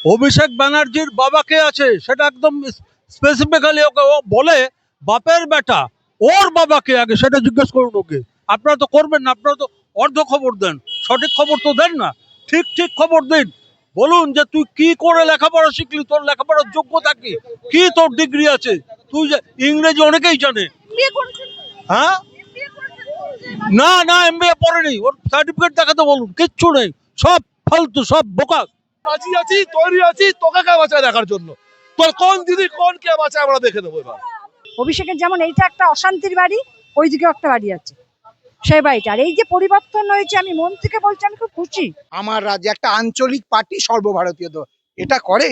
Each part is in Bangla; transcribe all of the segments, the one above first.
অভিষেক ব্যানার্জির বাবা কে আছে সেটা একদম স্পেসিফিক্যালি ওকে ও বলে, বাপের বেটা ওর বাবাকে আগে সেটা জিজ্ঞেস করুন ওকে। আপনারা তো করবেন না, আপনারা তো অর্ধ খবর দেন, সঠিক খবর তো দেন না। ঠিক ঠিক খবর দিন। বলুন যে তুই কি করে লেখাপড়া শিখলি, তোর লেখাপড়ার যোগ্যতা কি, কি তোর ডিগ্রি আছে। তুই যে ইংরেজি অনেকেই জানে। হ্যাঁ, না না, এমবিএ পড়েনি, ওর সার্টিফিকেট দেখাতে বলুন, কিচ্ছু নেই, সব ফালতু, সব বোকা। রাজি আছি, তৈরি আছি তোকে কে বাঁচায় দেখার জন্য। তোর কোন দিদি কোন কে বাঁচায় আমরা দেখে দেবো এবার। অভিষেকের যেমন এইটা একটা অশান্তির বাড়ি, ওইদিকেও একটা বাড়ি আছে সেই বাড়িটা। আর এই যে পরিবর্তন হয়েছে, আমি মন থেকে বলছি আমি খুব খুশি। আমার রাজ্যে একটা আঞ্চলিক পার্টি সর্বভারতীয় দল এটা করে।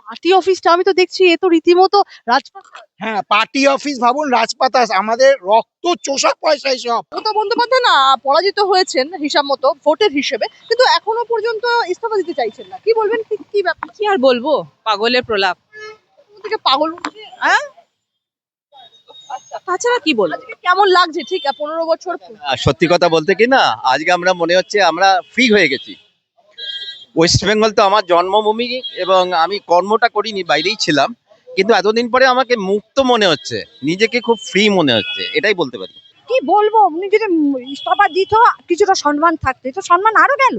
পার্টি অফিসটা আমি তো দেখছি এ তো রীতিমতো রাজপথ। হ্যাঁ, পার্টি অফিস ভাবুন, রাজপাতাস, আমাদের রক্ত চোষা পয়সা সব। মমতা বন্দ্যোপাধ্যায় না পরাজিত হয়েছেন হিসাব মতো ভোটের হিসেবে, কিন্তু এখনো পর্যন্ত ইস্তফা দিতে চাইছেন না। কি বলবেন, কি ব্যাপার? কি আর বলবো, পাগলের প্রলাপ। থেকে পাগল হচ্ছে। হ্যাঁ, তাছাড়া কি বলবো। আজকে কেমন লাগছে ঠিক 15 বছর সত্যি কথা বলতে কি না, আজকে আমরা মনে হচ্ছে আমরা ফ্রি হয়ে গেছি। ওয়েস্ট বেঙ্গল তো আমার জন্মভূমি, এবং আমি কর্মটা করিনি, বাইরেই ছিলাম, কিন্তু এতদিন পরে আমাকে মুক্ত মনে হচ্ছে, নিজেকে খুব ফ্রি মনে হচ্ছে, এটাই বলতে পারি। কি বলবো, উনি যদি ইস্তফা দিত কিছুটা সম্মান থাকতো, তো সম্মান আরো গেল,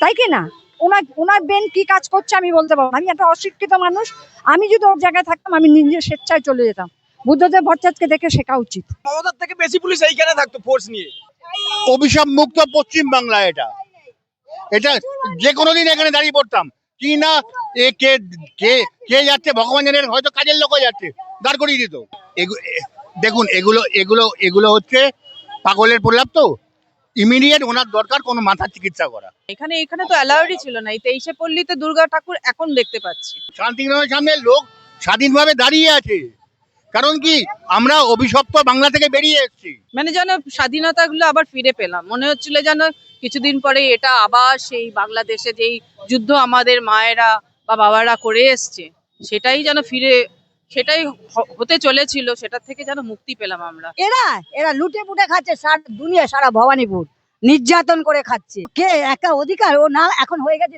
তাই কি না? ওনার ওনার বেন কি কাজ করছে আমি বলতে পারবো না। আমি একটা অশিক্ষিত মানুষ, আমি যদি ওর জায়গায় থাকতাম আমি নিজে স্বেচ্ছায় চলে যেতাম। বুদ্ধদেব ভট্টাচার্যকে দেখে শেখা উচিত। মমতার থেকে বেশি পুলিশ এইখানে থাকতো ফোর্স নিয়ে। অভিশাপ মুক্ত পশ্চিম বাংলা এটা, এটা যে কোনোদিন এখানে দাঁড়িয়ে পড়তাম কি না, এ কে কে কে যাচ্ছে ভগবান জানেন, হয়তো কাজের লোকও যাচ্ছে, দাঁড় করিয়ে দিত। দেখুন, এগুলো এগুলো এগুলো হচ্ছে পাগলের প্রলাপ। তো ইমিডিয়েট ওনার দরকার কোনো মাথার চিকিৎসা করা। এখানে এখানে তো অ্যালাউডই ছিল না। এই 23শে পল্লীতে দুর্গা ঠাকুর এখন দেখতে পাচ্ছি। শান্তিনিকেতনের সামনে লোক স্বাধীনভাবে দাঁড়িয়ে আছে, কারণ কি আমরা অভিশপ্ত বাংলা থেকে বেরিয়ে এসেছি। মানে যেন স্বাধীনতা গুলো আবার ফিরে পেলাম, মনে হচ্ছিল যেন কিছুদিন পরে এটা আবার সেই বাংলাদেশে যেই যুদ্ধ আমাদের মায়েরা বা বাবারা করে এসছে সেটাই যেন ফিরে, সেটাই হতে চলেছিল, সেটার থেকে যেন মুক্তি পেলাম আমরা। এরা এরা লুটে পুটে খাচ্ছে সারা দুনিয়া, সারা ভবানীপুর নির্যাতন করে খাচ্ছে। কে একা অধিকার? ও না, এখন হয়ে গেছে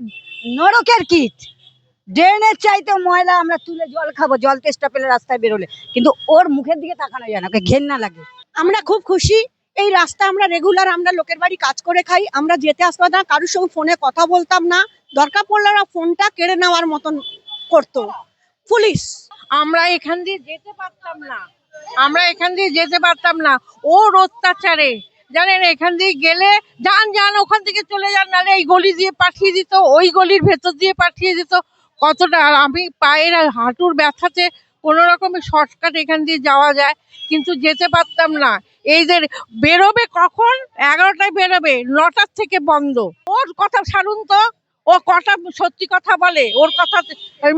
নরকের কীট। ড্রেনের চাইতে ময়লা আমরা তুলে জল খাবো, জল তেষ্টা পেলে রাস্তায় বেরোলে, কিন্তু ওর মুখের দিকে তাকানো যায় না, ওকে ঘেন্না লাগে। আমরা খুব খুশি। এই রাস্তা আমরা রেগুলার, আমরা লোকের বাড়ি কাজ করে খাই, আমরা যেতে আসতাম না, কারোর সঙ্গে ফোনে কথা বলতাম না, দরকার পড়লে ওরা ফোনটা কেড়ে নেওয়ার মতন করতো পুলিশ। আমরা এখান দিয়ে যেতে পারতাম না, আমরা এখান দিয়ে যেতে পারতাম না ওর অত্যাচারে। জানেন, এখান দিয়ে গেলে যান যান ওখান থেকে চলে যান, নাহলে এই গলি দিয়ে পাঠিয়ে দিত, ওই গলির ভেতর দিয়ে পাঠিয়ে দিত। কতটা, আর আমি পায়ের আর হাঁটুর ব্যথাতে কোনো রকমের শর্টকাট এখান দিয়ে যাওয়া যায়, কিন্তু যেতে পারতাম না। এই যে বেরোবে কখন, 11টায় বেরোবে, 9টার থেকে বন্ধ। ওর কথা ছাড়ুন তো, ও কটা সত্যি কথা বলে? ওর কথা,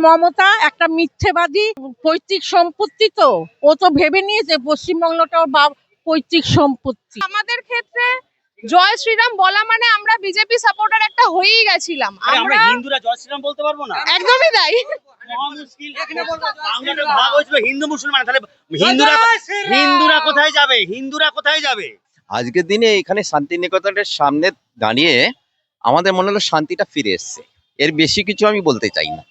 মমতা একটা মিথ্যেবাদী। পৈতৃক সম্পত্তি তো ও তো ভেবে নিয়েছে পশ্চিমবঙ্গটা ওর পৈতৃক সম্পত্তি। আমাদের ক্ষেত্রে জয় শ্রীরাম বলা মানে আমরা বিজেপি সাপোর্টার একটা হয়েই গেছিলাম। আমরা হিন্দুরা জয় শ্রীরাম বলতে পারবো না, একদমই তাই। ভাগ হয়েছিল হিন্দু মুসলমান, তাহলে হিন্দুরা হিন্দুরা কোথায় যাবে, হিন্দুরা কোথায় যাবে? আজকের দিনে এখানে শান্তিনিকেতনের সামনে দাঁড়িয়ে আমাদের মনে হলো শান্তিটা ফিরে এসছে, এর বেশি কিছু আমি বলতে চাই না।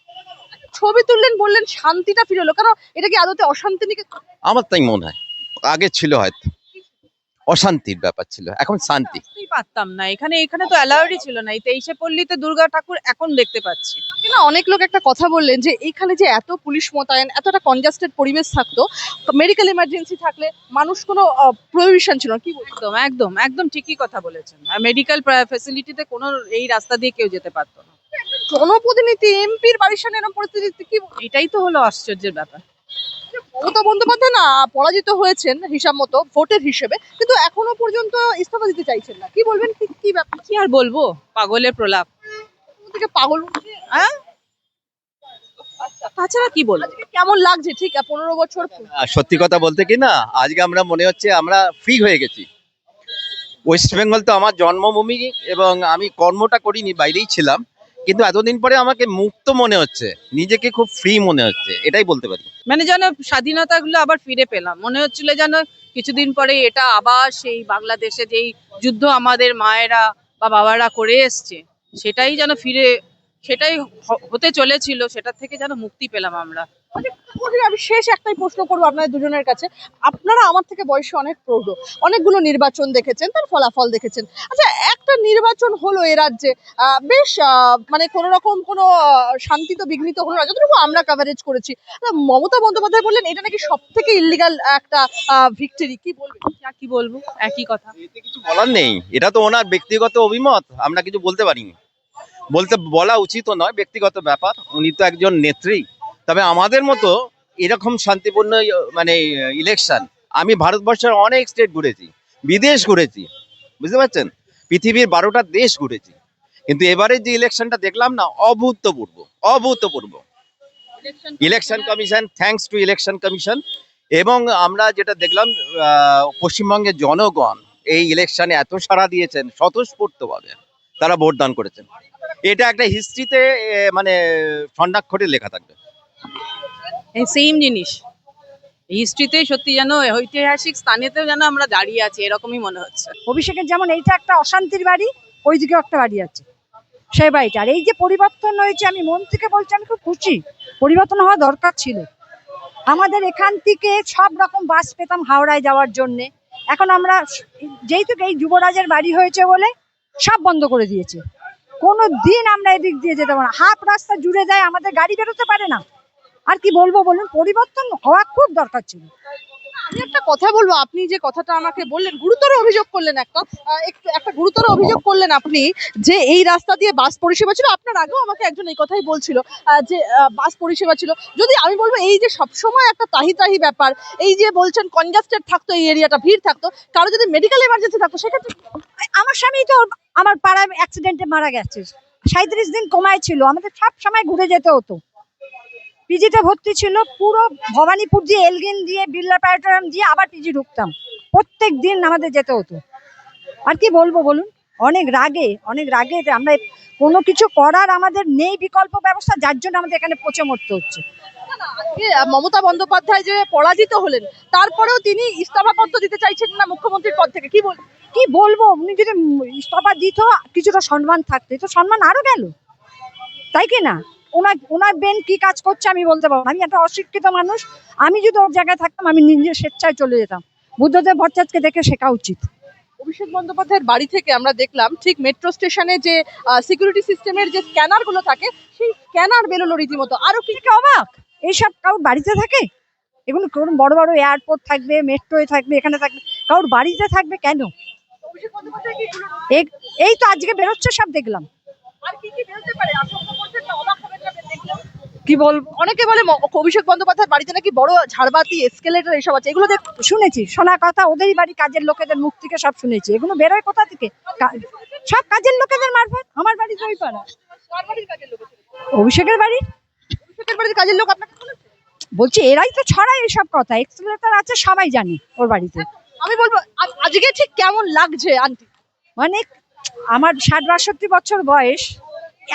ছবি তুললেন, বললেন শান্তিটা ফিরে এলো, কারণ এটা কি আদতে অশান্তি নাকি? আমার তাই মনে হয়, আগে ছিল হয়তো অশান্তির ব্যাপার ছিল, এখন শান্তি। পারতাম না, এখানে এখানে তো অ্যালাউডই ছিল না। এই 23শে পল্লীতে দুর্গা ঠাকুর এখন দেখতে পাচ্ছি। না, অনেক লোক একটা কথা বললেন যে এখানে যে এত পুলিশ মোতায়েন, এতটা কনজাস্টেড পরিবেশ থাকতো, মেডিকেল ইমার্জেন্সি থাকলে মানুষ কোনো প্রভিশন ছিল না। কি একদম একদম একদম ঠিকই কথা বলেছেন। আর মেডিকেল ফ্যাসিলিটিতে কোনো এই রাস্তা দিয়ে কেউ যেতে পারতো না। জনপ্রতিনিধি এমপির বাড়ির সামনে এরকম পরিস্থিতি, কি এটাই তো হলো আশ্চর্যের ব্যাপার। মমতা বন্দ্যোপাধ্যায় না পরাজিত হয়েছেন হিসাব মতো ভোটের হিসেবে, কিন্তু এখনো পর্যন্ত ইস্তফা দিতে চাইছেন না। কি বলবেন, কি ব্যাপার? কি আর বলবো, পাগলের প্রলাপ। থেকে পাগল হচ্ছে। হ্যাঁ, তাছাড়া কি বলবো। কেমন লাগছে ঠিক 15 বছর? সত্যি কথা বলতে কি না, আজকে আমরা মনে হচ্ছে আমরা ফ্রি হয়ে গেছি। ওয়েস্ট বেঙ্গল তো আমার জন্মভূমি, এবং আমি কর্মটা করিনি, বাইরেই ছিলাম, কিন্তু এতদিন পরে আমাকে মুক্ত মনে হচ্ছে, নিজেকে খুব ফ্রি মনে হচ্ছে, এটাই বলতে পারি। মানে যেন স্বাধীনতা গুলো আবার ফিরে পেলাম, মনে হচ্ছিল যেন কিছুদিন পরে এটা আবার সেই বাংলাদেশে যেই যুদ্ধ আমাদের মায়েরা বা বাবারা করে এসছে সেটাই যেন ফিরে, সেটাই হতে চলেছিল, সেটার থেকে যেন মুক্তি পেলাম আমরা। আমি শেষ একটাই প্রশ্ন করবো আপনাদের দুজনের কাছে। আপনারা আমার থেকে বয়সে অনেক প্রৌঢ়, অনেকগুলো নির্বাচন দেখেছেন, তার ফলাফল দেখেছেন। আচ্ছা, একটা নির্বাচন হলো এ রাজ্যে, বেশ মানে কোনো রকম কোনো শান্তি তো বিঘ্নিত হলো না যতটুকু আমরা কভারেজ করেছি। মমতা বন্দ্যোপাধ্যায় বললেন এটা নাকি সব থেকে ইলিগাল একটা ভিক্টরি। কি বলবেন? কি বলবো, একই কথা। এতে কিছু বলার নেই, এটা তো ওনার ব্যক্তিগত অভিমত, আমরা কিছু বলতে পারিনি, বলা উচিত নয়, ব্যক্তিগত ব্যাপার। উনি তো একজন নেত্রী। তবে আমাদের মতো এরকম শান্তিপূর্ণ মানে ইলেকশন, আমি ভারতবর্ষের অনেক স্টেট ঘুরেছি, বিদেশ ঘুরেছি, বুঝতে পারছেন, পৃথিবীর 12টা দেশ ঘুরেছি, কিন্তু এবারে যে ইলেকশনটা দেখলাম না, অভূতপূর্ব। Election commission, thanks to election commission. এবং আমরা যেটা দেখলাম, পশ্চিমবঙ্গের জনগণ এই ইলেকশনে এত সাড়া দিয়েছেন, স্বতঃস্ফূর্তভাবে তারা ভোট দান করেছেন। এটা একটা হিস্ট্রিতে মানে স্বর্ণাক্ষরে লেখা থাকবে। এই সেম জিনিস হিস্ট্রিতে সত্যি যেন ঐতিহাসিক স্থানেতেও যেন আমরা দাঁড়িয়ে আছি, এরকমই মনে হচ্ছে। অভিষেকের যেমন এইটা একটা অশান্তির বাড়ি, ওইদিকে একটা বাড়ি আছে সেই বাড়িটা। আর এই যে পরিবর্তন হয়েছে, আমি মন থেকে বলছি, আমি খুব খুশি। পরিবর্তন হওয়া দরকার ছিল। আমাদের এখান থেকে সব রকম বাস পেতাম হাওড়ায় যাওয়ার জন্যে, এখন আমরা যেহেতু এই যুবরাজের বাড়ি হয়েছে বলে সব বন্ধ করে দিয়েছে। কোনো দিন আমরা এদিক দিয়ে যেতে পারবো না, হাফ রাস্তা জুড়ে দেয়, আমাদের গাড়ি বেরোতে পারে না। আর কি বলবো বলুন, পরিবর্তন হওয়া খুব দরকার ছিল। আমি একটা কথা বলবো, আপনি যে কথাটা আমাকে বললেন, গুরুতর অভিযোগ করলেন, একটা গুরুতর অভিযোগ করলেন আপনি, যে এই রাস্তা দিয়ে বাস পরিষেবা ছিল। আপনার আগেও আমাকে একজন এই কথাই বলছিল যে বাস পরিষেবা ছিল। যদি আমি বলবো এই যে সবসময় একটা তাহি ব্যাপার, এই যে বলছেন কনজাস্টেড থাকতো এই এরিয়াটা, ভিড় থাকতো, কারো যদি মেডিকেল এমার্জেন্সি থাকতো সেক্ষেত্রে আমার স্বামী তো আমার পাড়ায় অ্যাক্সিডেন্টে মারা গেছে, 37 দিন কমায় ছিল, আমাদের সব সময় ঘুরে যেতে হতো। পিজিতে ভর্তি ছিল, পুরো ভবানীপুর দিয়ে, এলগিন দিয়ে, বিড়লা প্যারাটোরিয়াম দিয়ে আবার পিজি ঢুকতাম, প্রত্যেক দিন আমাদের যেতে হতো। আর কি বলবো বলুন, অনেক রাগে আমরা কোনো কিছু করার আমাদের নেই বিকল্প ব্যবস্থা, যার জন্য আমাদের এখানে পচে মরতে হচ্ছে। মমতা বন্দ্যোপাধ্যায় যে পরাজিত হলেন, তারপরেও তিনি ইস্তফাপত্র দিতে চাইছেন না মুখ্যমন্ত্রীর পদ থেকে। কি বলবো, উনি যদি ইস্তফা দিত কিছুটা সম্মান থাকতো, তো সম্মান আরো গেল, তাই কি না? ওনার বেন কি কাজ করছে আমি বলতে পারবো না। আমি একটা অশিক্ষিত মানুষ, আমি যদি ওর জায়গায় থাকতাম আমি নিজে স্বেচ্ছায় চলে যেতাম। বুদ্ধদেব ভট্টাচার্যকে দেখে শেখা উচিত। অভিষেক বন্দ্যোপাধ্যায়ের বাড়ি থেকে আমরা দেখলাম ঠিক মেট্রো স্টেশনে যে সিকিউরিটি সিস্টেমের যে স্ক্যানার গুলো থাকে, সেই স্ক্যানার বেরোলো রীতিমতো। আরো কি অবাক, এইসব কারোর বাড়িতে থাকে? এগুলো কোন বড় বড় এয়ারপোর্ট থাকবে, মেট্রোয় থাকবে, এখানে থাকবে, কারোর বাড়িতে থাকবে কেন? এই তো আজকে বেরোচ্ছে সব দেখলাম। আর কি বেরোতে পারে? আশঙ্কা করছেন না, অবাক হবেন না দেখলে? কি বলবো, অনেকে বলে অভিষেক বন্দ্যোপাধ্যায়ের বাড়িতে নাকি বড় ঝাড়বাতি, এসকেলেটর এসব আছে, এগুলো শুনেছি, শোনা কথা, ওদেরই বাড়ি কাজের লোকেদের মুখ থেকে সব শুনেছি। এগুলো বেরোয় কোথা থেকে? সব কাজের লোকেদের মারফত। আমার বাড়ি তো ওই পাড়া, অভিষেকের বাড়ির কাজের লোক আপনাকে বলছি, এরাই তো ছড়ায় এইসব কথা। এক্সেলেটর আছে, সবাই জানে ওর বাড়িতে। আমি বলবো আজকে ঠিক কেমন লাগছে আন্টি? মানে আমার 60-62 বছর বয়স,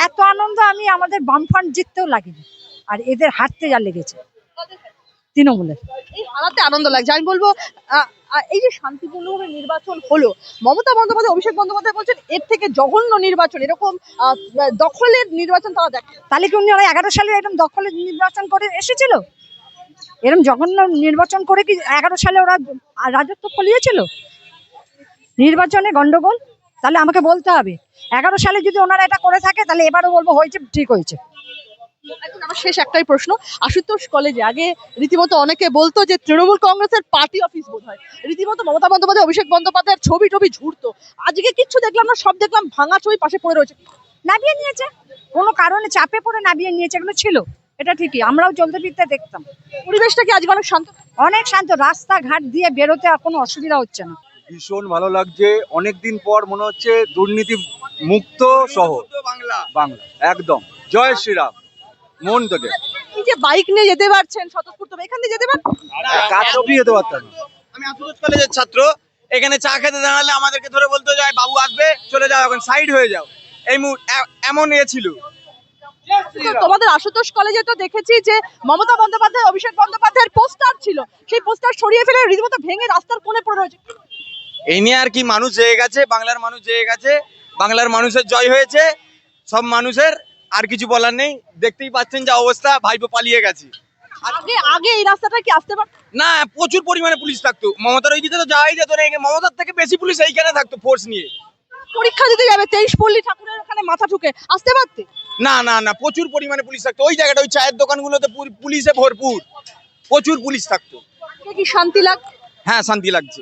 এত আনন্দ আমি আমাদের বামফ্রন্ট জিততেও লাগেনি, আর এদের হারতে যা লেগেছে তৃণমূলের। এই হারাতে আনন্দ লাগছে। আমি বলবো এই যে শান্তিপূর্ণভাবে নির্বাচন হলো, মমতা বন্দ্যোপাধ্যায়, অভিষেক বন্দ্যোপাধ্যায় বলছেন এর থেকে জঘন্য নির্বাচন, এরকম দখলের নির্বাচন তারা দেখে। তাহলে কি উনি 11 সালে এরকম দখলের নির্বাচন করে এসেছিল? এরকম জঘন্য নির্বাচন করে কি 11 সালে ওরা রাজত্ব ফলিয়েছিল? নির্বাচনে গন্ডগোল, তাহলে আমাকে বলতে হবে 11 সালে যদি ওনারা এটা করে থাকে, তাহলে এবারও বলবো হয়েছে, ঠিক হয়েছে। আমার শেষ একটাই প্রশ্ন, আশুতোষ কলেজে আগে রীতিমতো অনেকে বলতো যে তৃণমূল কংগ্রেসের পার্টি অফিস বোধ হয়, রীতিমতো মমতা বন্দ্যোপাধ্যায়, অভিষেক বন্দ্যোপাধ্যায়ের ছবি টবি ঝুড়তো। আজকে কিচ্ছু দেখলাম না, সব দেখলাম ভাঙা ছবি পাশে পড়ে রয়েছে। নামিয়ে নিয়েছে, কোনো কারণে চাপে পড়ে নামিয়ে নিয়েছে, এগুলো ছিল, এটা ঠিকই, আমরাও চলতে ফিরতে দেখতাম। পরিবেশটা কি আজকে অনেক শান্ত? অনেক শান্ত, রাস্তাঘাট দিয়ে বেরোতে আর কোনো অসুবিধা হচ্ছে না। ভীষণ ভালো লাগছে, অনেকদিন পর মনে হচ্ছে দুর্নীতি মুক্ত শহর বাংলা, একদম জয় শ্রীরাম মন থেকে। এই যে বাইক নিয়ে যেতে পারছেন স্বতঃস্ফূর্ত, এখান দিয়ে যেতে পারছেন, কাজ অব্দি যেতে পারতাম না। আমি আশুতোষ কলেজের ছাত্র, এখানে চা খেতে দাঁড়ালে আমাদেরকে ধরে বলতো যে বাবু আসবে, চলে যাও, এখন সাইড হয়ে যাও। এই এমন ছিল। তোমাদের আশুতোষ কলেজে তো দেখেছি যে মমতা বন্দ্যোপাধ্যায়, অভিষেক বন্দ্যোপাধ্যায়ের পোস্টার ছিল, সেই পোস্টার সরিয়ে ফেলে রীতিমতো ভেঙে রাস্তার কোণে পড়ে রয়েছে। এই নিয়ে আর কি, মানুষ জেগে গেছে, বাংলার মানুষ জেগে গেছে, বাংলার মানুষের জয় হয়েছে, সব মানুষের। আর কিছু বলার নেই, দেখতেই পাচ্ছেন যা অবস্থা, ভাইপো পালিয়ে গেছে। আগে আগে এই রাস্তাটা কি আসতে পারত? না, প্রচুর পরিমাণে পুলিশ থাকতো, মমতার ওই দিকে তো যাওয়াই যেত না, মমতার থেকে বেশি পুলিশ এইখানে থাকতো ফোর্স নিয়ে। পরীক্ষা দিতে যাবে 23 পল্লী ঠাকুরের ওখানে মাথা ঠুকে আসতে পারতে? না না না, প্রচুর পরিমাণে পুলিশ থাকতো ওই জায়গাটা, ওই চায়ের দোকানগুলোতে পুলিশে ভরপুর, প্রচুর পুলিশ থাকতো। আজকে কি শান্তি হ্যাঁ, শান্তি লাগছে।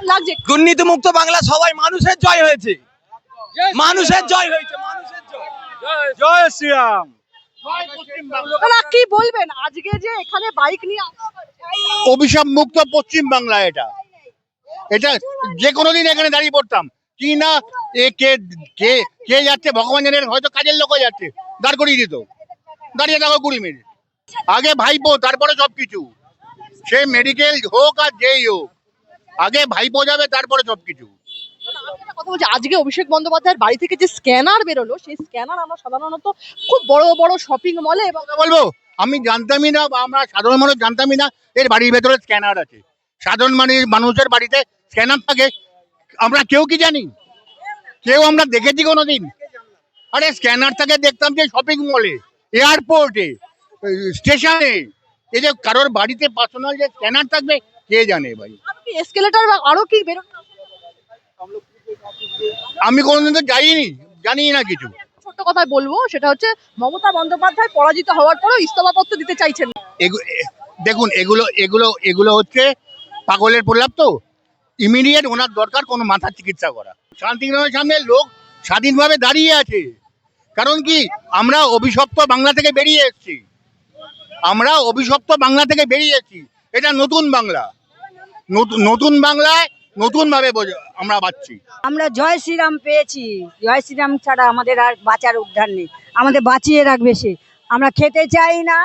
লাগছে? দুর্নীতি মুক্ত বাংলা, সবাই মানুষের জয় হয়েছে, মানুষের জয় হয়েছে, মানুষের জয়। জয় শ্রীরাম। দাদা কি বলবেন আজকে যে এখানে বাইক নিয়ে অভিশাপ মুক্ত পশ্চিম বাংলা এটা এটা যে কোনো দিন এখানে দাঁড়িয়ে পড়তাম কি না, এ কে কে কে যাচ্ছে ভগবান জানেন, হয়তো কাজের লোকও যাচ্ছে, দাঁড় করিয়ে দিত, দাঁড়িয়ে থাকো 20 মিনিট। আগে ভাইপো, তারপরে সবকিছু, সে মেডিকেল হোক আর যেই হোক, আগে ভাইপো যাবে তারপরে সবকিছু। কথা বলছি, আজকে অভিষেক বন্দ্যোপাধ্যায়ের বাড়ি থেকে যে স্ক্যানার বেরোলো, সেই স্ক্যানার আমরা সাধারণত খুব বড় বড় শপিং মলে এবং বলবো আমি জানতামই না, বা আমরা সাধারণ মানুষ জানতামই না এর বাড়ির ভেতরে স্ক্যানার আছে। সাধারণ মানুষের বাড়িতে স্ক্যানার থাকে, আমরা কেউ কি জানি? কেউ আমরা দেখেছি কোনোদিন? আরে স্ক্যানার থাকে দেখতাম যে শপিং মলে, এয়ারপোর্টে, স্টেশনে, এই যে কারোর বাড়িতে পার্সোনাল যে স্ক্যানার থাকবে কে জানে ভাই। এসকেলেটর বা আরো কি বেরোলো? আমি কোনোদিন তো যাইনি, জানি না কিছু। ছোট্ট কথায় বলবো, সেটা হচ্ছে মমতা বন্দ্যোপাধ্যায় পরাজিত হওয়ার পরও ইস্তফাপত্র দিতে চাইছেন না। দেখুন, এগুলো এগুলো এগুলো হচ্ছে পাগলের প্রলাপ। তো ইমিডিয়েট ওনার দরকার কোনো মাথার চিকিৎসা করা। শান্তিগ্রামের সামনে লোক স্বাধীনভাবে দাঁড়িয়ে আছে, কারণ কি আমরা অভিশপ্ত বাংলা থেকে বেরিয়ে এসেছি, আমরা অভিশপ্ত বাংলা থেকে বেরিয়ে এসেছি। এটা নতুন বাংলা, নতুন বাংলায় নতুন ভাবে আমরা বাঁচছি। আমরা জয় শ্রীরাম পেয়েছি, জয় শ্রীরাম ছাড়া আমাদের আর বাঁচার উদ্ধার নেই, আমাদের বাঁচিয়ে রাখবে সে। আমরা খেতে চাই না,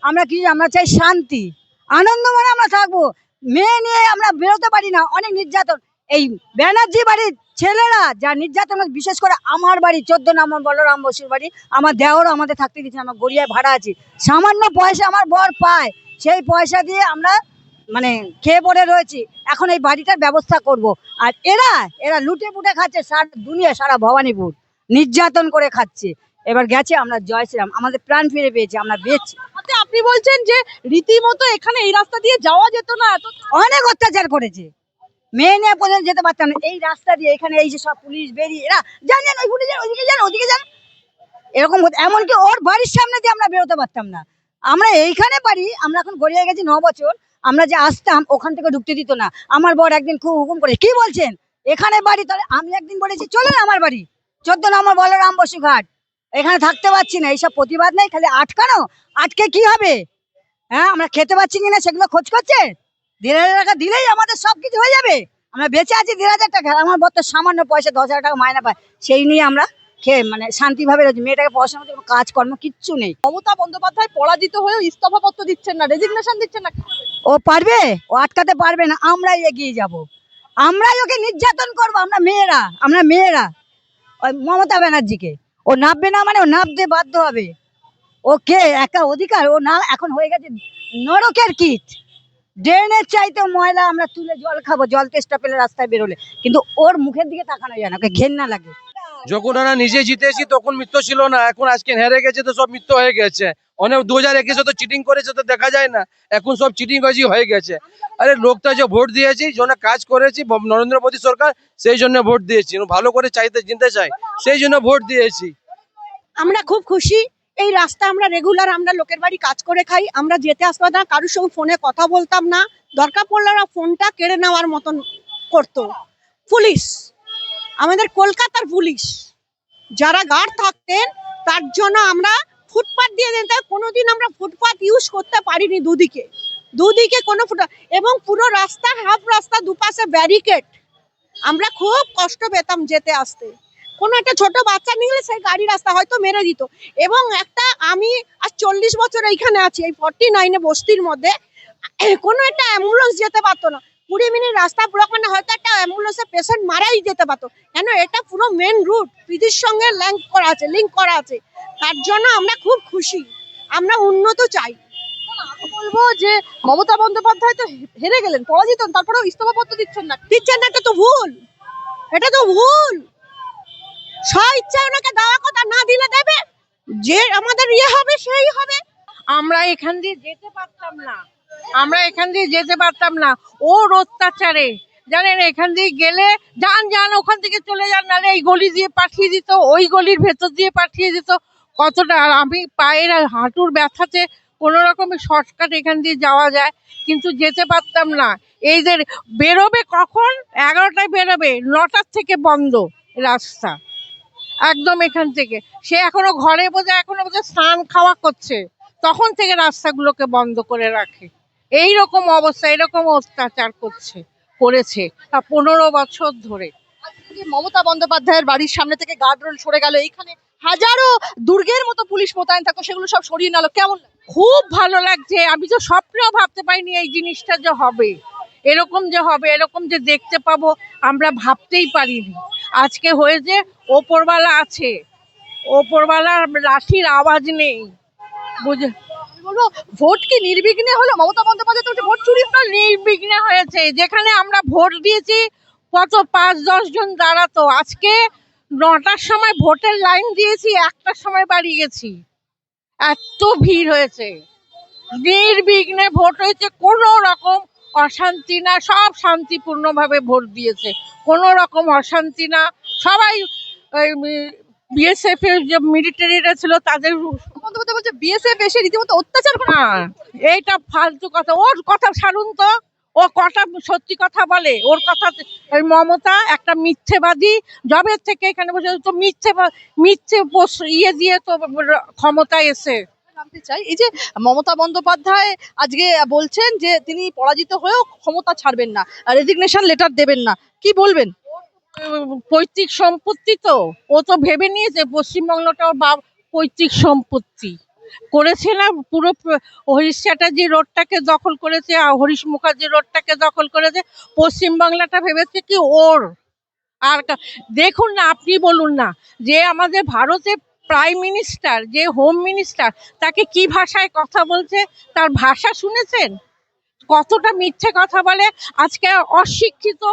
আমরা কি, আমরা চাই শান্তি, আনন্দ মনে আমরা থাকবো। মেয়ে নিয়ে আমরা বেরোতে পারি না, অনেক নির্যাতন। এই ব্যানার্জি বাড়ির ছেলেরা যা নির্যাতন, বিশেষ করে আমার বাড়ি 14 নম্বর বলরাম বসুর বাড়ি, আমার দেওরও আমাদের থাকতে দিচ্ছে, আমার গড়িয়ায় ভাড়া আছে, সামান্য পয়সা আমার বর পায়, সেই পয়সা দিয়ে আমরা মানে খেয়ে পড়ে রয়েছি। এখন এই বাড়িটার ব্যবস্থা করব। আর এরা এরা লুটে পুটে খাচ্ছে, সারা দুনিয়া, সারা ভবানীপুর নির্যাতন করে খাচ্ছে। এবার গেছে, আমরা জয় শ্রীরাম, আমাদের প্রাণ ফিরে পেয়েছি, আমরা বেঁচে। আপনি বলছেন যে রীতিমতো এখানে এই রাস্তা দিয়ে যাওয়া যেত না, এত অনেক অত্যাচার করেছে, মেয়ে নিয়ে পর্যন্ত যেতে পারতাম না এই রাস্তা দিয়ে। এখানে এই যে সব পুলিশ বেরিয়ে, এরা জানেন ওই পুলিশ ওইদিকে যান, ওদিকে যান, এরকম এমনকি ওর বাড়ির সামনে দিয়ে আমরা বেরোতে পারতাম না। আমরা এইখানে পারি, আমরা এখন গড়িয়ে গেছি 9 বছর, আমরা যে আসতাম ওখান থেকে ঢুকতে দিত না। আমার বর একদিন খুব হুকুম করে, কি বলছেন এখানে বাড়ি? তাহলে আমি একদিন বলেছি চলেন আমার বাড়ি 14 নম্বর বলরাম বসু ঘাট, এখানে থাকতে পারছি না। এইসব প্রতিবাদ নেই, খালি আটকানো, আটকে কি হবে? হ্যাঁ, আমরা খেতে পাচ্ছি কিনা সেগুলো খোঁজ করছে। 1,500 টাকা দিলেই আমাদের সবকিছু হয়ে যাবে, আমরা বেঁচে আছি 1,500 টাকা। আমার বর তো সামান্য পয়সা 10,000 টাকা মায়না পায়, সেই নিয়ে আমরা খেয়ে মানে শান্তিভাবে রয়েছি। মেয়েটাকে পড়াশোনা করতে কোনো কাজকর্ম কিচ্ছু নেই। মমতা বন্দ্যোপাধ্যায় পরাজিত হয়েও ইস্তফাপত্র দিচ্ছেন না, রেজিগনেশন দিচ্ছেন না। ও পারবে? ও আটকাতে পারবে না, আমরাই এগিয়ে যাব, আমরাই ওকে নির্যাতন করবো। আমরা মেয়েরা ওই মমতা ব্যানার্জিকে, ও নামবে না মানে ও নামতে বাধ্য হবে। ও কে একা অধিকার? ও না, এখন হয়ে গেছে নরকের কীট, ড্রেনের চাইতে ময়লা। আমরা তুলে জল খাবো, জল তেষ্টা পেলে রাস্তায় বেরোলে, কিন্তু ওর মুখের দিকে তাকানো যায় না, ওকে ঘেন্না লাগে। যখন আমরা নিজে জিতেছি তখন মিথ্য ছিল না, এখন আজকে হেরে গেছে তো সব মিথ্য হয়ে গেছে। অনেক 2021-এ তো চিটিং করেছে, তো দেখা যায় না, এখন সব চিটিংবাজি হয়ে গেছে। আরে লোকটা যে ভোট দিয়েছি, জন্য কাজ করেছি, নরেন্দ্র মোদী সরকার, সেই জন্য ভোট দিয়েছি, ভালো করে চিনতে চাই, সেই জন্য ভোট দিয়েছি। আমরা খুব খুশি। এই রাস্তা আমরা রেগুলার, আমরা লোকের বাড়ি কাজ করে খাই, আমরা যেতে আসতাম না, কারোর সঙ্গে ফোনে কথা বলতাম না, দরকার পড়লে ওরা ফোনটা কেড়ে নেওয়ার মতন করতো। পুলিশ, আমাদের কলকাতার পুলিশ যারা গার্ড থাকতেন, তার জন্য আমরা ফুটপাথ দিয়ে দিতাম। কোনোদিন আমরা ফুটপাথ ইউজ করতে পারিনি, দুদিকে কোনো ফুটপাথ, এবং পুরো রাস্তা, হাফ রাস্তা দুপাশে ব্যারিকেড। আমরা খুব কষ্ট পেতাম যেতে আসতে। কোনো একটা ছোট বাচ্চা নিলে সেই গাড়ি রাস্তা হয়তো মেরে দিত। এবং আমি আজ 40 বছর এইখানে আছি, এই 49-এ বস্তির মধ্যে, কোনো একটা অ্যাম্বুলেন্স যেতে পারতো না। 20 মিনিট রাস্তা পুরো, মানে হয়তো একটা অ্যাম্বুলেন্সের পেশেন্ট মারাই যেতে পারতো, কেন এটা পুরো মেন রুট, পৃথিবীর সঙ্গে লিঙ্ক করা আছে। তার জন্য আমরা খুব খুশি, আমরা উন্নত চাই। বলবো যে মমতা বন্দ্যোপাধ্যায় তো হেরে গেলেন, পরাজিত, তারপরেও ইস্তফাপত্র দিচ্ছেন না, এটা তো ভুল। স্ব ইচ্ছায় ওনাকে দেওয়া কথা, না দিলে দেবে, যে আমাদের ইয়ে হবে সেই হবে। আমরা এখান দিয়ে যেতে পারতাম না, আমরা এখান দিয়ে যেতে পারতাম না ওর অত্যাচারে। জানেন এখান দিয়ে গেলে যান যান ওখান থেকে চলে যান, নাহলে এই গলি দিয়ে পাঠিয়ে দিত, ওই গলির ভেতর দিয়ে পাঠিয়ে দিত। কতটা, আর আমি পায়ের আর হাঁটুর ব্যথাতে কোনো রকমের শর্টকাট এখান দিয়ে যাওয়া যায়, কিন্তু যেতে পারতাম না। এই যে বেরোবে কখন, 11টায় বেরোবে, 9টার থেকে বন্ধ রাস্তা একদম এখান থেকে। সে এখনো ঘরে এখনো বোধহয় স্নান খাওয়া করছে, তখন থেকে রাস্তাগুলোকে বন্ধ করে রাখে। এই রকম অবস্থা, এরকম অত্যাচার করেছে 15 বছর ধরে। যে মমতা বন্দ্যোপাধ্যায়ের বাড়ির সামনে থেকে গার্ডরেল সরে গেল, এইখানে হাজারো দুর্গের মতো পুলিশ মোতায়েন থাকতো, সেগুলো সব সরিয়ে নিল, কেমন লাগে? খুব ভালো লাগছে। আমি তো স্বপ্নেও ভাবতে পারিনি এই জিনিসটা যে হবে, এরকম যে হবে, এরকম যে দেখতে পাবো আমরা ভাবতেই পারিনি। আজকে হয়েছে, ওপরওয়ালা আছে, ওপরওয়ালার লাঠির আওয়াজ নেই। বুঝে আমি বলবো ভোট কি নির্বিঘ্নে হলো? মমতা বন্দ্যোপাধ্যায় তো ভোট চুরি নির্বিঘ্নে হয়েছে। যেখানে আমরা ভোট দিয়েছি কত 5-10 জন দাঁড়াতো, আজকে 9টার সময় ভোটের লাইন দিয়েছি, 1টার সময় বাড়ি গেছি, এত ভিড় হয়েছে। নির্বিঘ্নে ভোট হয়েছে, কোনো রকম অশান্তি না, সব শান্তিপূর্ণভাবে ভোট দিয়েছে, কোনো রকম অশান্তি না। সবাই বিএসএফ এর যে মিলিটারিরা ছিল তাদের বন্দ্যোপাধ্যায় বলছে বিএসএফ এসে রীতিমতো অত্যাচার করে। না, এইটা ফালতু কথা, ওর কথা ছাড়ুন তো। ও কথা সত্যি কথা বলে, ওর কথা। এই মমতা একটা মিথ্যেবাদী, জবে থেকে এখানে বসে তো মিথ্যে ইয়ে দিয়ে তো ক্ষমতায় এসে। জানতে চাই, এই যে মমতা বন্দ্যোপাধ্যায় আজকে বলছেন যে তিনি পরাজিত হয়েও ক্ষমতা ছাড়বেন না, রেজিগনেশন লেটার দেবেন না, কি বলবেন? পৈতৃক সম্পত্তি তো, ও তো ভেবে নিয়েছে পশ্চিমবাংলাটা ওর পৈতৃক সম্পত্তি। করেছে না, পুরো হরিশ চ্যাটার্জি রোডটাকে দখল করেছে, আর হরিশ মুখার্জি রোডটাকে দখল করেছে। পশ্চিমবাংলাটা ভেবেছে কি ওর। আর দেখুন না, আপনি বলুন না, যে আমাদের ভারতের প্রাইম মিনিস্টার, যে হোম মিনিস্টার, তাকে কি ভাষায় কথা বলছে, তার ভাষা শুনেছেন? কতটা মিথ্যে কথা বলে। আজকে অশিক্ষিত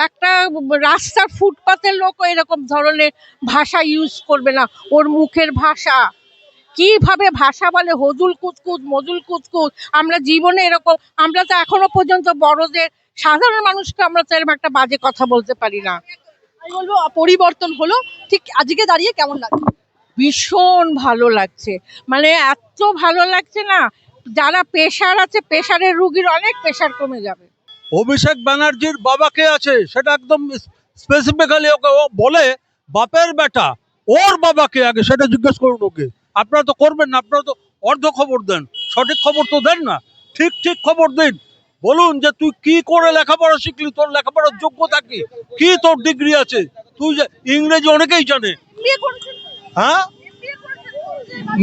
একটা রাস্তার ফুটপাতের লোক এরকম ধরনের ভাষা ইউজ করবে না। ওর মুখের ভাষা কিভাবে ভাষা বলে, হজুল কুতকুত মজুল কুতকুত। আমরা জীবনে এরকম, আমরা তো এখনো পর্যন্ত বড়দের, সাধারণ মানুষকে আমরা তো এরকম একটা বাজে কথা বলতে পারি না। আমি বলবো পরিবর্তন হলো, ঠিক আজকে দাঁড়িয়ে কেমন লাগে? ভীষণ ভালো লাগছে, মানে এত ভালো লাগছে না, যারা প্রেশার আছে, প্রেশারের রুগীর অনেক প্রেশার কমে যাবে। অভিষেক ব্যানার্জির বাবা কে আছে সেটা একদম স্পেসিফিক্যালি ওকে ও বলে, বাপের বেটা ওর বাবাকে আগে সেটা জিজ্ঞেস করুন ওকে। আপনারা তো করবেন না, আপনারা তো অর্ধ খবর দেন, সঠিক খবর তো দেন না। ঠিক ঠিক খবর দিন, বলুন যে তুই কি করে লেখাপড়া শিখলি, তোর লেখাপড়ার যোগ্যতা কি, কি তোর ডিগ্রি আছে। তুই যে ইংরেজি অনেকেই জানে, হ্যাঁ?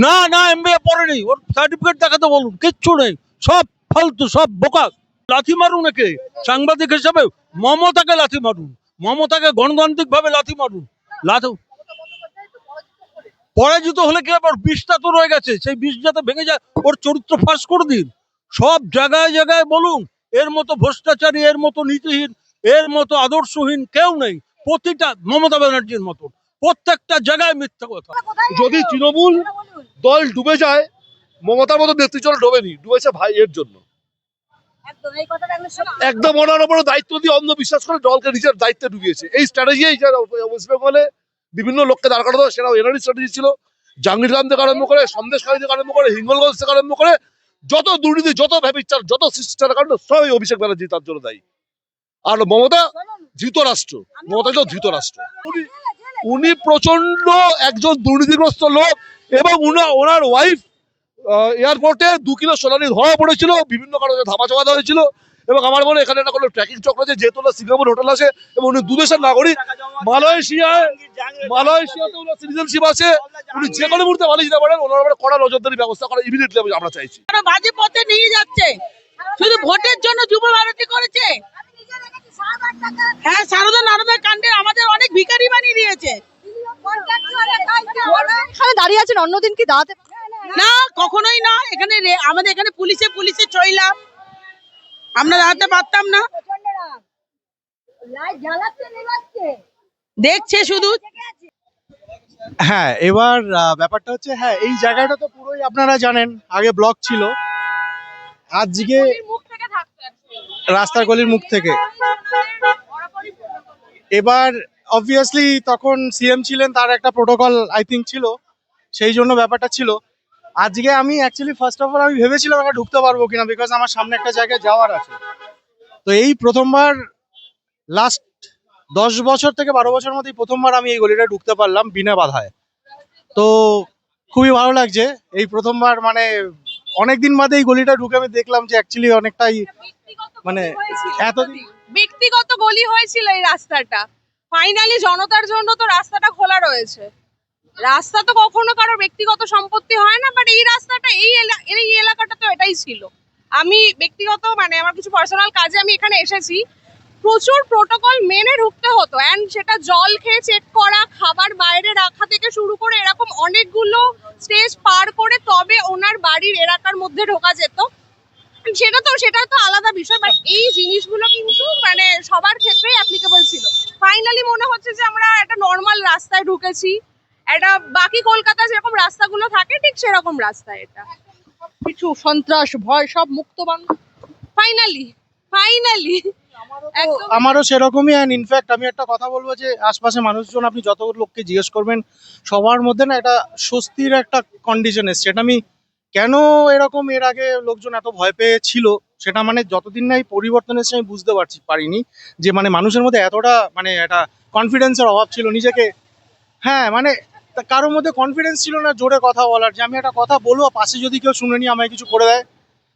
না না, এমবিএ পড়েনি, ওর সার্টিফিকেট দেখাতে বলুন, কিচ্ছু নেই, সব ফালতু, সব বোকা। লাথি মারুন একে সাংবাদিক হিসেবে, মমতাকে লাথি মারুন, মমতাকে গণতান্ত্রিক ভাবে লাথি মারুন। পরাজিত হলে কি আবার বিষটা তো রয়ে গেছে, সেই বিষ যাতে ভেঙে যায়, ওর চরিত্র ফাঁস করে দিন। সব জায়গায় জায়গায় বলুন, এর মতো ভ্রষ্টাচারী, এর মতো নীতিহীন, এর মতো আদর্শহীন কেউ নেই। প্রতিটা মমতা ব্যানার্জির মতো প্রত্যেকটা জায়গায় মিথ্যা কথা। যদি তৃণমূল দল ডুবে যায়, মমতার মতো নেতৃত্ব ডোবেনি, ডুবেছে ভাই এর জন্য। একদম ওনার উপরে দায়িত্ব দিয়ে অন্ধবিশ্বাস করে দলকে নিজের দায়িত্বে ডুবিয়েছে। এই স্ট্র্যাটেজি ওয়েস্ট বেঙ্গলে বিভিন্ন লোককে দাঁড় করাতো, সেটা এনারই স্ট্র্যাটেজি ছিল। জাহাঙ্গীরখান থেকে আরম্ভ করে, সন্দেশখালী থেকে আরম্ভ করে, হিঙ্গলগঞ্জ থেকে আরম্ভ করে, যত দুর্নীতি, যত ব্যভিচার, যত শিষ্টাচার কাণ্ড, সবই অভিষেক ব্যানার্জি তার জন্য দায়ী। আর মমতা ধৃতরাষ্ট্র, মমতা তো ধৃতরাষ্ট্র। উনি প্রচন্ড একজন দুর্নীতিগ্রস্ত লোক, এবং ওনার ওয়াইফ এয়ারপোর্টে 2 কিলো সোনালি ধরা পড়েছিল, বিভিন্ন কারণে ধামা চাপা হয়েছিল। এবং আমার মনে এখানে একটা কোনো ট্র্যাকিং চক্র আছে, যেহেতু সিঙ্গাপুর হোটেল আছে, এবং উনি 2 দেশের নাগরিক। মালয়েশিয়াতে ওনার সিটিজেনশিপ আছে, উনি যে কোনো মুহূর্তে মালয়েশিয়া যেতে পারেন। ওনার উপরে কড়া নজরদারি ব্যবস্থা করা ইমিডিয়েটলি আমরা চাইছি। বাজে পথে নিয়ে যাচ্ছে, শুধু ভোটের জন্য যুব ভারতী করেছে। হ্যাঁ, সারদা কাণ্ডে আমাদের অনেক ভিখারি বানিয়ে দিয়েছে। এখানে দাঁড়িয়ে আছেন, অন্যদিন কি দাঁড়াতে? না, কখনোই না। এখানে আমাদের এখানে পুলিশে চইলাম, আমরা দাঁড়াতে পারতাম না। দেখছে শুধু। হ্যাঁ, এবার ব্যাপারটা হচ্ছে, হ্যাঁ এই জায়গাটা তো পুরোই আপনারা জানেন আগে ব্লক ছিল, আজকে গলির মুখ থেকে থাকতো actually। রাস্তার গলির মুখ থেকে। বরাবরই protocol। এবার অবভিয়াসলি তখন সিএম ছিলেন, তার একটা প্রোটোকল আই থিঙ্ক ছিল, সেই জন্য ব্যাপারটা ছিল। আজকে আমি অ্যাকচুয়ালি ফার্স্ট অফ অল আমি ভেবেছিলাম আমরা ঢুকতে পারবো কিনা, বিকজ আমার সামনে একটা জায়গায় যাওয়ার আছে। তো এই প্রথমবার লাস্ট 10 বছর থেকে 12 বছর মধ্যে প্রথমবার আমি এই গলিটা ঢুকতে পারলাম বিনা বাধায়। তো খুবই ভালো লাগছে এই প্রথমবার, মানে অনেকদিন বাদে এই গলিটা ঢুকে আমি দেখলাম যে অ্যাকচুয়ালি অনেকটাই মানে এতদিন ব্যক্তিগত গলি হয়েছিল এই রাস্তাটা, ফাইনালি জনতার জন্য তো রাস্তাটা খোলা রয়েছে। রাস্তা তো কখনো কারোর ব্যক্তিগত সম্পত্তি হয় না, বাট এই রাস্তাটা এই এলাকাটা তো এটাই ছিল। আমি ব্যক্তিগত মানে আমার কিছু পার্সোনাল কাজে আমি এখানে এসেছি, প্রচুর প্রোটোকল মেনে ঢুকতে হতো, অ্যান্ড সেটা জল খেয়ে চেক করা, খাবার বাইরে রাখা থেকে শুরু করে এরকম অনেকগুলো স্টেজ পার করে তবে ওনার বাড়ির এলাকার মধ্যে ঢোকা যেত। সেটা তো আলাদা বিষয়, বাট এই জিনিসগুলো কিন্তু মানে সবার ক্ষেত্রেই অ্যাপ্লিকেবল ছিল। ফাইনালি মনে হচ্ছে যে আমরা একটা নর্মাল রাস্তায় ঢুকেছি, একটা বাকি কলকাতা যেরকম রাস্তাগুলো থাকে ঠিক সেরকম রাস্তা এটা। কিছু সন্ত্রাস ভয় সব মুক্ত বাংলা। ফাইনালি একদম। আমারও সেরকমই। অ্যান্ড ইনফ্যাক্ট আমি একটা কথা বলবো যে আশপাশে মানুষজন আপনি যত লোককে জিজ্ঞেস করবেন সবার মধ্যে না একটা স্বস্তির একটা কন্ডিশন এসছে। সেটা আমি কেন এরকম এর আগে লোকজন এত ভয় পেয়েছিল সেটা মানে যতদিন না এই পরিবর্তন এসেছে আমি বুঝতে পারিনি যে মানে মানুষের মধ্যে এতটা মানে একটা কনফিডেন্সের অভাব ছিল নিজেকে। হ্যাঁ মানে কারোর মধ্যে কনফিডেন্স ছিল না জোরে কথা বলার, যে আমি একটা কথা বলবো পাশে যদি কেউ শুনে নি আমায় কিছু করে দেয়,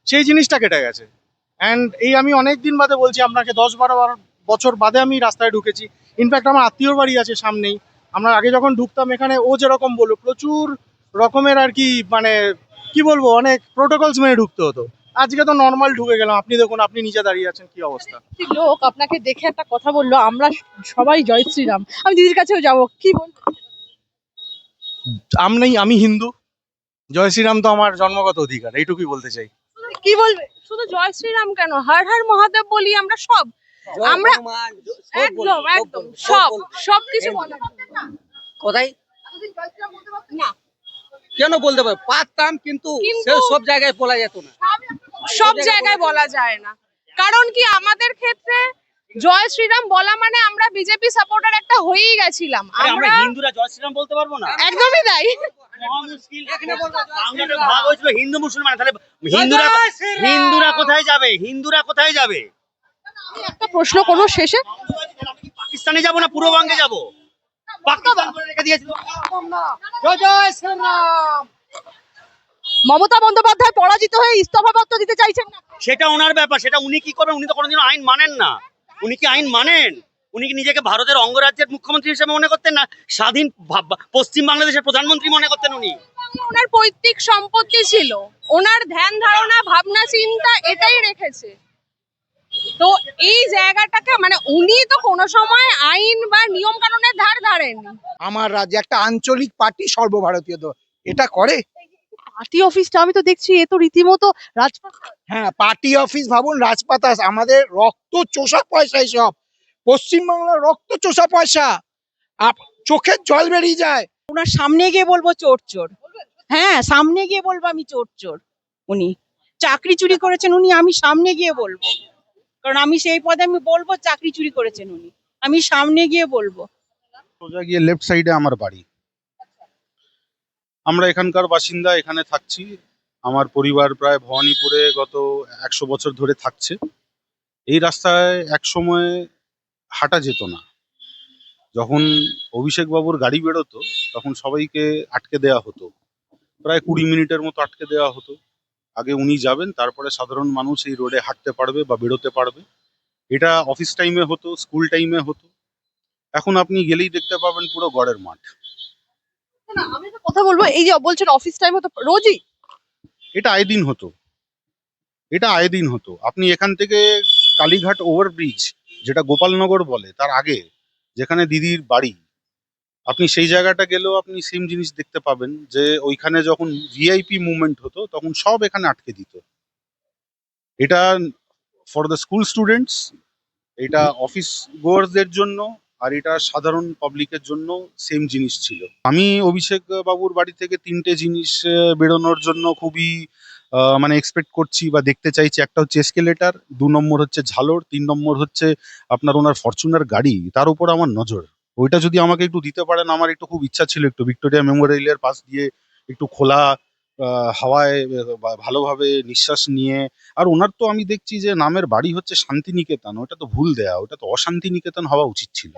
সেই জিনিসটা কেটে গেছে। অ্যান্ড এই আমি অনেক দিন বাদে বলছি আপনাকে, 10-12 বছর বাদে আমি রাস্তায় ঢুকেছি। ইনফ্যাক্ট আমার আত্মীয়র বাড়ি আছে সামনেই, আমরা আগে যখন ঢুকতাম এখানে ও যেরকম বললো প্রচুর রকমের আর কি মানে কি বলবো অনেক প্রোটোকলস মেনে ঢুকতে হতো। আজকে তো নর্মাল ঢুকে গেলাম, আপনি দেখুন আপনি নিজে দাঁড়িয়ে আছেন কি অবস্থা। একটি লোক আপনাকে দেখে একটা কথা বললো, আমরা সবাই জয় শ্রীরাম। আমি দিদির কাছেও যাব, কি বলবো? আমি হিন্দু, জয় শ্রীরাম তো আমার জন্মগত অধিকার, এইটুকুই বলতে চাই। কি বলবে? শুধু জয় শ্রীরাম কেন, হর হর মহাদেব বলি আমরা সব। আমরা একদম সবকিছু বলা কোথায় না, কেন বলতে পারবো, পারতাম কিন্তু সব জায়গায় বলা যেত না। সব জায়গায় বলা যায় না, কারণ কি আমাদের ক্ষেত্রে জয় শ্রীরাম বলা মানে আমরা বিজেপি সাপোর্টার একটা হয়েই গেছিলাম। আমরা হিন্দুরা জয় শ্রীরাম বলতে পারবো না? একদমই তাই। ভাগ হয়েছিল হিন্দু মুসলমান, তাহলে হিন্দুরা কোথায় যাবে? আমি একটা প্রশ্ন করবো শেষে, পাকিস্তানে যাবো না পূর্ববঙ্গে যাবো? পাকিস্তান করে রেখে দিয়েছিল। মমতা বন্দ্যোপাধ্যায় পরাজিত হয়ে ইস্তফা পত্র দিতে চাইছেন না? সেটা ওনার ব্যাপার, সেটা উনি কি করবেন। উনি তো কোনোদিনও আইন মানেন না। উনি কি আইন মানেন? উনি কি নিজেকে ভারতের অঙ্গরাজ্যের মুখ্যমন্ত্রী হিসেবে মনে করতেন না স্বাধীন পশ্চিম বাংলাদেশের প্রধানমন্ত্রী মনে করতেন উনি? ওনার পৈতৃক সম্পত্তি ছিল, ওনার ধ্যান ধারণা ভাবনা চিন্তা এটাই রেখেছে। তো এই জায়গাটাকে মানে উনি তো কোনো সময় আইন বা নিয়ম কানুনের ধার ধারেননি। আমার রাজ্যে একটা আঞ্চলিক পার্টি সর্বভারতীয় তো এটা করে। পার্টি অফিসটা আমি তো দেখছি এ তো রীতিমতো রাজপথ। হ্যাঁ, পার্টি অফিস ভাবুন, রাজপাতাস, আমাদের রক্ত চোষা পয়সা, সব পশ্চিমবাংলার রক্ত চোষা পয়সা, চোখের জল বেরিয়ে যায়। ওনার সামনে গিয়ে বলবো চোর চোর, হ্যাঁ সামনে গিয়ে বলবো আমি চোর চোর। উনি চাকরি চুরি করেছেন উনি, আমি সামনে গিয়ে বলবো, কারণ আমি সেই পদে আমি বলবো চাকরি চুরি করেছেন উনি, আমি সামনে গিয়ে বলবো। সোজা গিয়ে লেফট সাইডে আমার বাড়ি। আমরা এখানকার বাসিন্দা, এখানে থাকছি। আমার পরিবার প্রায় ভবানীপুরে গত 100 বছর ধরে থাকছে। এই রাস্তায় এক সময় হাঁটা যেত না। যখন অভিষেক বাবুর গাড়ি বেরোতো তখন সবাইকে আটকে দেওয়া হতো, প্রায় 20 মিনিটের মতো আটকে দেওয়া হতো। আগে উনি যাবেন, তারপরে সাধারণ মানুষ এই রোডে হাঁটতে পারবে বা বেরোতে পারবে। এটা অফিস টাইমে হতো, স্কুল টাইমে হতো। এখন আপনি গেলেই দেখতে পাবেন পুরো গড়ের মাঠ। না আমি একটা কথা বলবো, এই যে বলছেন অফিস টাইম হতো রোজই, এটা আয়ে দিন হতো। আপনি এখান থেকে কালীঘাট ওভারব্রিজ, যেটা গোপালনগর বলে, তার আগে যেখানে দিদির বাড়ি, আপনি সেই জায়গাটা গেলেও আপনি সেম জিনিস দেখতে পাবেন যে ওইখানে যখন ভিআইপি মুভমেন্ট হতো তখন সব এখানে আটকে দিত। এটা ফর দ্য স্কুল স্টুডেন্টস, এটা অফিস গোয়ার্সদের জন্য, আর এটা সাধারণ পাবলিকের জন্য সেম জিনিস ছিল। আমি অভিষেক বাবুর বাড়ি থেকে 3টে জিনিস বেরোনোর জন্য খুবই মানে এক্সপেক্ট করছি বা দেখতে চাইছি। একটা হচ্ছে এসকেলেটার, 2 নম্বর হচ্ছে ঝালর, 3 নম্বর হচ্ছে আপনার ওনার ফরচুনার গাড়ি, তার উপর আমার নজর। ওইটা যদি আমাকে একটু দিতে পারেন, আমার একটু খুব ইচ্ছা ছিল একটু ভিক্টোরিয়া মেমোরিয়ালের পাশ দিয়ে একটু খোলা হাওয়ায় ভালোভাবে নিঃশ্বাস নিয়ে। আর ওনার তো আমি দেখছি যে নামের বাড়ি হচ্ছে শান্তিনিকেতন, ওটা তো ভুল দেয়া, ওটা তো অশান্তিনিকেতন হওয়া উচিত ছিল।